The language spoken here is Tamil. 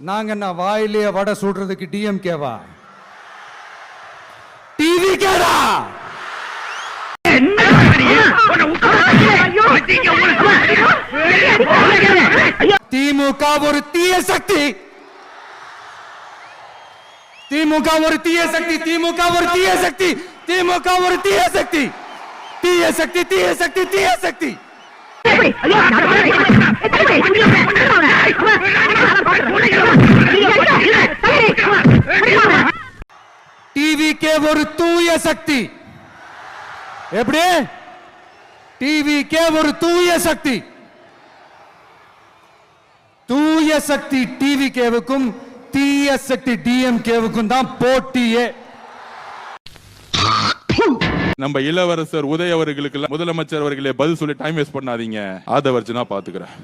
நாங்க என்ன வாயிலேயே வடை சுடுறதுக்கு டிஎம்கேவா? டிவி கேடா? திமுக ஒரு தீய சக்தி. திமுக ஒரு தீய சக்தி. திமுக ஒரு தீய சக்தி. திமுக ஒரு தீய சக்தி. தீய சக்தி, தீய சக்தி, தீய சக்தி. டிவிகே ஒரு தூய சக்தி. எப்படி? டிவிகே ஒரு தூய சக்தி. தூய சக்தி டிவிகேவுக்கும் தீய சக்தி டிஎம்கேவுக்கும் தான் போட்டியே. நம்ம இளவரசர் உதய அவர்களுக்கு முதலமைச்சர் அவர்களே பதில் சொல்லி டைம் வேஸ்ட் பண்ணாதீங்க. ஆதவர்ஜனா பாத்துக்கிறேன்.